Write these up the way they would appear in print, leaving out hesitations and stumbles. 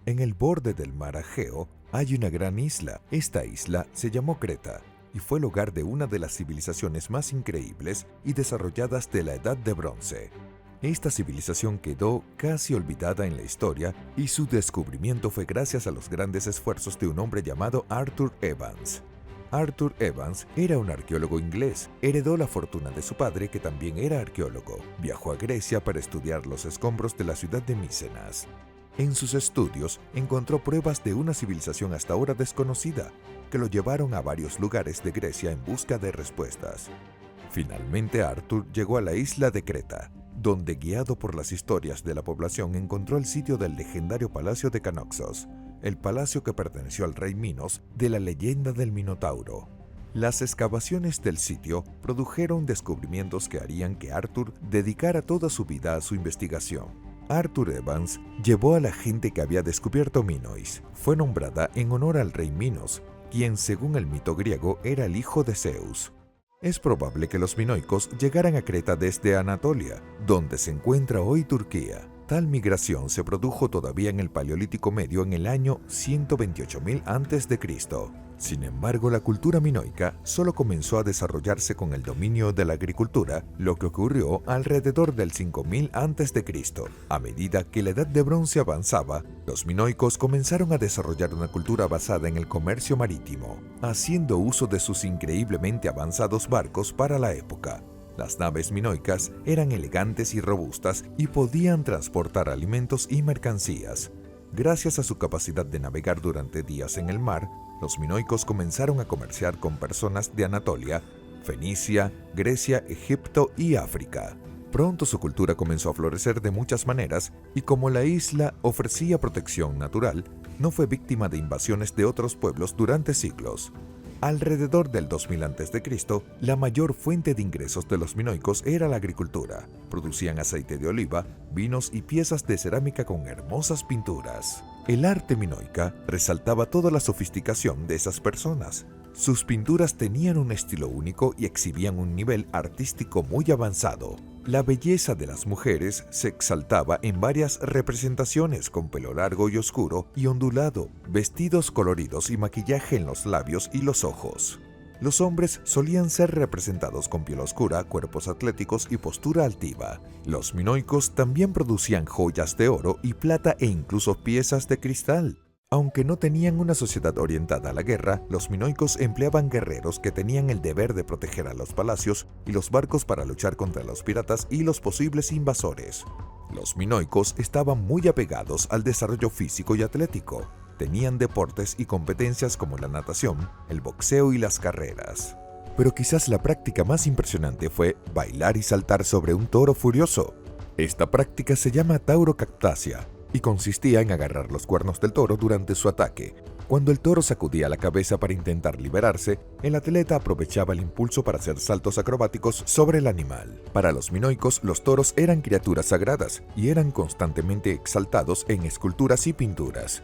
En el borde del mar Egeo hay una gran isla. Esta isla se llamó Creta y fue el hogar de una de las civilizaciones más increíbles y desarrolladas de la Edad de Bronce. Esta civilización quedó casi olvidada en la historia y su descubrimiento fue gracias a los grandes esfuerzos de un hombre llamado Arthur Evans. Arthur Evans era un arqueólogo inglés. Heredó la fortuna de su padre, que también era arqueólogo. Viajó a Grecia para estudiar los escombros de la ciudad de Micenas. En sus estudios encontró pruebas de una civilización hasta ahora desconocida, que lo llevaron a varios lugares de Grecia en busca de respuestas. Finalmente Arthur llegó a la isla de Creta, donde, guiado por las historias de la población, encontró el sitio del legendario palacio de Canoxos, el palacio que perteneció al rey Minos de la leyenda del Minotauro. Las excavaciones del sitio produjeron descubrimientos que harían que Arthur dedicara toda su vida a su investigación. Arthur Evans llevó a la gente que había descubierto Minois. Fue nombrada en honor al rey Minos, quien, según el mito griego, era el hijo de Zeus. Es probable que los minoicos llegaran a Creta desde Anatolia, donde se encuentra hoy Turquía. Tal migración se produjo todavía en el Paleolítico Medio en el año 128.000 a.C. Sin embargo, la cultura minoica solo comenzó a desarrollarse con el dominio de la agricultura, lo que ocurrió alrededor del 5000 a.C. A medida que la Edad de Bronce avanzaba, los minoicos comenzaron a desarrollar una cultura basada en el comercio marítimo, haciendo uso de sus increíblemente avanzados barcos para la época. Las naves minoicas eran elegantes y robustas y podían transportar alimentos y mercancías. Gracias a su capacidad de navegar durante días en el mar, los minoicos comenzaron a comerciar con personas de Anatolia, Fenicia, Grecia, Egipto y África. Pronto su cultura comenzó a florecer de muchas maneras y, como la isla ofrecía protección natural, no fue víctima de invasiones de otros pueblos durante siglos. Alrededor del 2000 a.C., la mayor fuente de ingresos de los minoicos era la agricultura. Producían aceite de oliva, vinos y piezas de cerámica con hermosas pinturas. El arte minoica resaltaba toda la sofisticación de esas personas. Sus pinturas tenían un estilo único y exhibían un nivel artístico muy avanzado. La belleza de las mujeres se exaltaba en varias representaciones, con pelo largo y oscuro y ondulado, vestidos coloridos y maquillaje en los labios y los ojos. Los hombres solían ser representados con piel oscura, cuerpos atléticos y postura altiva. Los minoicos también producían joyas de oro y plata e incluso piezas de cristal. Aunque no tenían una sociedad orientada a la guerra, los minoicos empleaban guerreros que tenían el deber de proteger a los palacios y los barcos para luchar contra los piratas y los posibles invasores. Los minoicos estaban muy apegados al desarrollo físico y atlético. Tenían deportes y competencias como la natación, el boxeo y las carreras. Pero quizás la práctica más impresionante fue bailar y saltar sobre un toro furioso. Esta práctica se llama taurocactasia y consistía en agarrar los cuernos del toro durante su ataque. Cuando el toro sacudía la cabeza para intentar liberarse, el atleta aprovechaba el impulso para hacer saltos acrobáticos sobre el animal. Para los minoicos, los toros eran criaturas sagradas y eran constantemente exaltados en esculturas y pinturas.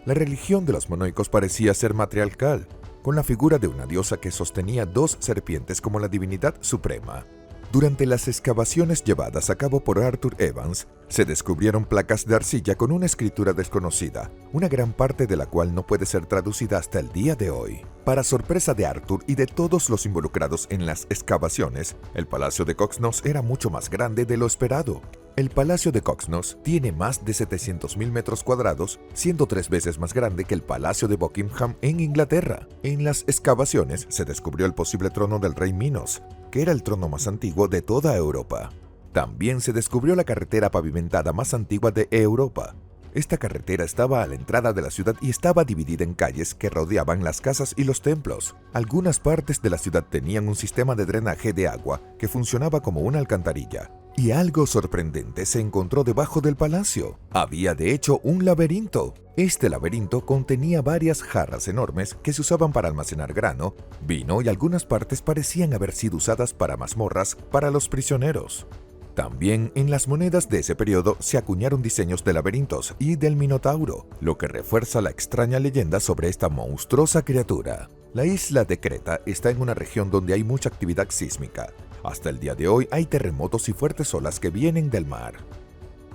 La religión de los minoicos parecía ser matriarcal, con la figura de una diosa que sostenía dos serpientes como la divinidad suprema. Durante las excavaciones llevadas a cabo por Arthur Evans, se descubrieron placas de arcilla con una escritura desconocida, una gran parte de la cual no puede ser traducida hasta el día de hoy. Para sorpresa de Arthur y de todos los involucrados en las excavaciones, el palacio de Coxnos era mucho más grande de lo esperado. El Palacio de Coxnos tiene más de 700.000 metros cuadrados, siendo 3 veces más grande que el Palacio de Buckingham en Inglaterra. En las excavaciones se descubrió el posible trono del rey Minos, que era el trono más antiguo de toda Europa. También se descubrió la carretera pavimentada más antigua de Europa. Esta carretera estaba a la entrada de la ciudad y estaba dividida en calles que rodeaban las casas y los templos. Algunas partes de la ciudad tenían un sistema de drenaje de agua que funcionaba como una alcantarilla. Y algo sorprendente se encontró debajo del palacio. Había de hecho un laberinto. Este laberinto contenía varias jarras enormes que se usaban para almacenar grano, vino y algunas partes parecían haber sido usadas para mazmorras para los prisioneros. También en las monedas de ese periodo se acuñaron diseños de laberintos y del Minotauro, lo que refuerza la extraña leyenda sobre esta monstruosa criatura. La isla de Creta está en una región donde hay mucha actividad sísmica. Hasta el día de hoy hay terremotos y fuertes olas que vienen del mar.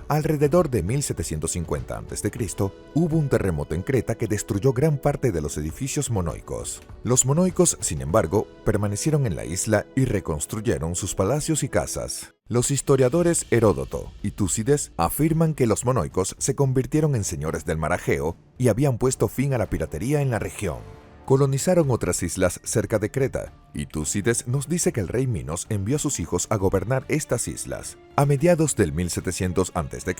Alrededor de 1750 a.C., hubo un terremoto en Creta que destruyó gran parte de los edificios monoicos. Los monoicos, sin embargo, permanecieron en la isla y reconstruyeron sus palacios y casas. Los historiadores Heródoto y Túcides afirman que los monoicos se convirtieron en señores del mar Egeo y habían puesto fin a la piratería en la región. Colonizaron otras islas cerca de Creta, y Túcides nos dice que el rey Minos envió a sus hijos a gobernar estas islas. A mediados del 1700 a.C.,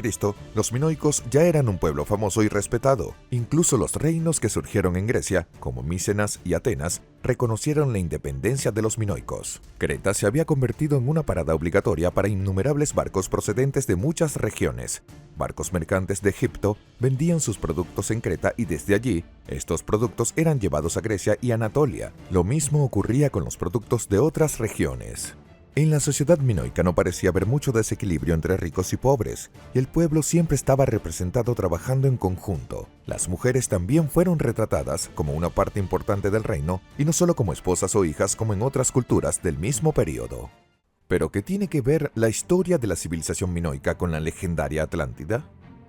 los minoicos ya eran un pueblo famoso y respetado. Incluso los reinos que surgieron en Grecia, como Micenas y Atenas, reconocieron la independencia de los minoicos. Creta se había convertido en una parada obligatoria para innumerables barcos procedentes de muchas regiones. Barcos mercantes de Egipto vendían sus productos en Creta y desde allí, estos productos eran llevados a Grecia y Anatolia. Lo mismo ocurría con los productos de otras regiones. En la sociedad minoica no parecía haber mucho desequilibrio entre ricos y pobres, y el pueblo siempre estaba representado trabajando en conjunto. Las mujeres también fueron retratadas como una parte importante del reino, y no solo como esposas o hijas como en otras culturas del mismo periodo. ¿Pero qué tiene que ver la historia de la civilización minoica con la legendaria Atlántida?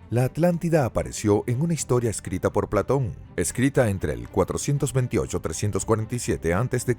La Atlántida apareció en una historia escrita por Platón, escrita entre el 428-347 a.C.,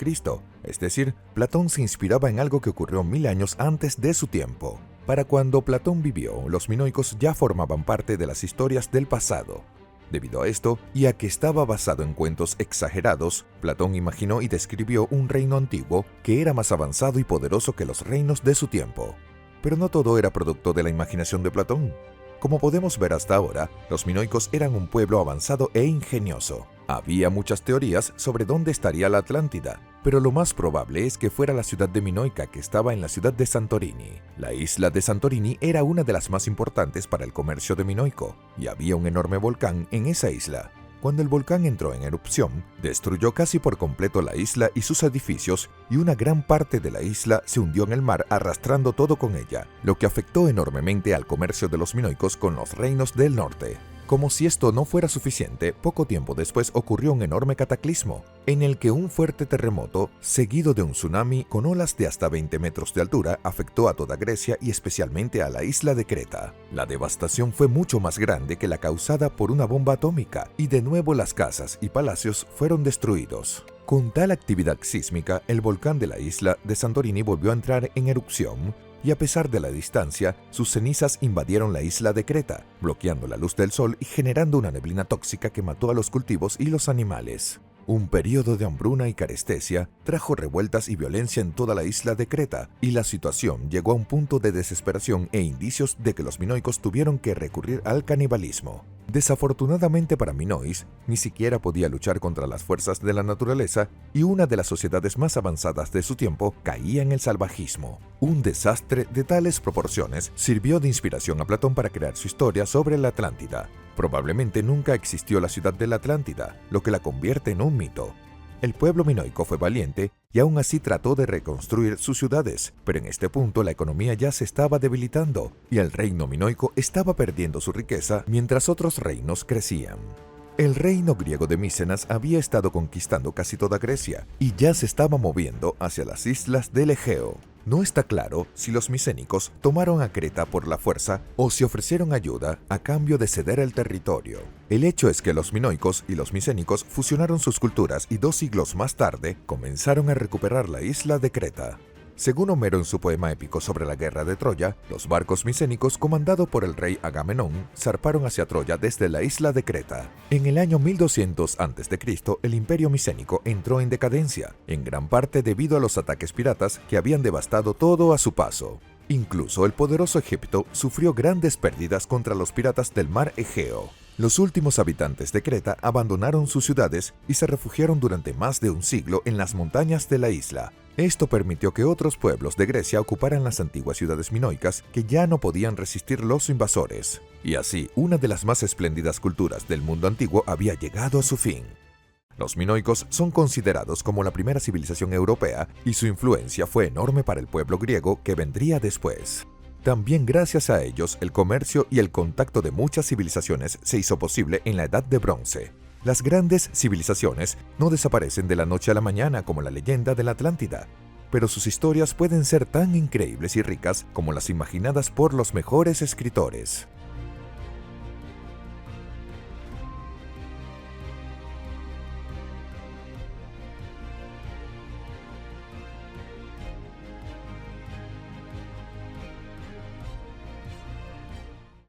es decir, Platón se inspiraba en algo que ocurrió 1000 años antes de su tiempo. Para cuando Platón vivió, los minoicos ya formaban parte de las historias del pasado. Debido a esto, y a que estaba basado en cuentos exagerados, Platón imaginó y describió un reino antiguo que era más avanzado y poderoso que los reinos de su tiempo. Pero no todo era producto de la imaginación de Platón. Como podemos ver hasta ahora, los minoicos eran un pueblo avanzado e ingenioso. Había muchas teorías sobre dónde estaría la Atlántida, pero lo más probable es que fuera la ciudad de Minoica, que estaba en la ciudad de Santorini. La isla de Santorini era una de las más importantes para el comercio de minoico, y había un enorme volcán en esa isla. Cuando el volcán entró en erupción, destruyó casi por completo la isla y sus edificios, y una gran parte de la isla se hundió en el mar arrastrando todo con ella, lo que afectó enormemente al comercio de los minoicos con los reinos del norte. Como si esto no fuera suficiente, poco tiempo después ocurrió un enorme cataclismo, en el que un fuerte terremoto, seguido de un tsunami con olas de hasta 20 metros de altura, afectó a toda Grecia y especialmente a la isla de Creta. La devastación fue mucho más grande que la causada por una bomba atómica, y de nuevo las casas y palacios fueron destruidos. Con tal actividad sísmica, el volcán de la isla de Santorini volvió a entrar en erupción, y a pesar de la distancia, sus cenizas invadieron la isla de Creta, bloqueando la luz del sol y generando una neblina tóxica que mató a los cultivos y los animales. Un periodo de hambruna y carestesia trajo revueltas y violencia en toda la isla de Creta, y la situación llegó a un punto de desesperación e indicios de que los minoicos tuvieron que recurrir al canibalismo. Desafortunadamente para Minois, ni siquiera podía luchar contra las fuerzas de la naturaleza, y una de las sociedades más avanzadas de su tiempo caía en el salvajismo. Un desastre de tales proporciones sirvió de inspiración a Platón para crear su historia sobre la Atlántida. Probablemente nunca existió la ciudad de la Atlántida, lo que la convierte en un mito. El pueblo minoico fue valiente y aún así trató de reconstruir sus ciudades, pero en este punto la economía ya se estaba debilitando y el reino minoico estaba perdiendo su riqueza mientras otros reinos crecían. El reino griego de Micenas había estado conquistando casi toda Grecia y ya se estaba moviendo hacia las islas del Egeo. No está claro si los micénicos tomaron a Creta por la fuerza o si ofrecieron ayuda a cambio de ceder el territorio. El hecho es que los minoicos y los micénicos fusionaron sus culturas y 2 siglos más tarde comenzaron a recuperar la isla de Creta. Según Homero en su poema épico sobre la guerra de Troya, los barcos micénicos comandados por el rey Agamenón zarparon hacia Troya desde la isla de Creta. En el año 1200 a.C., el imperio micénico entró en decadencia, en gran parte debido a los ataques piratas que habían devastado todo a su paso. Incluso el poderoso Egipto sufrió grandes pérdidas contra los piratas del mar Egeo. Los últimos habitantes de Creta abandonaron sus ciudades y se refugiaron durante más de un siglo en las montañas de la isla. Esto permitió que otros pueblos de Grecia ocuparan las antiguas ciudades minoicas que ya no podían resistir los invasores. Y así, una de las más espléndidas culturas del mundo antiguo había llegado a su fin. Los minoicos son considerados como la primera civilización europea y su influencia fue enorme para el pueblo griego que vendría después. También gracias a ellos, el comercio y el contacto de muchas civilizaciones se hizo posible en la Edad de Bronce. Las grandes civilizaciones no desaparecen de la noche a la mañana como la leyenda de la Atlántida. pero sus historias pueden ser tan increíbles y ricas como las imaginadas por los mejores escritores.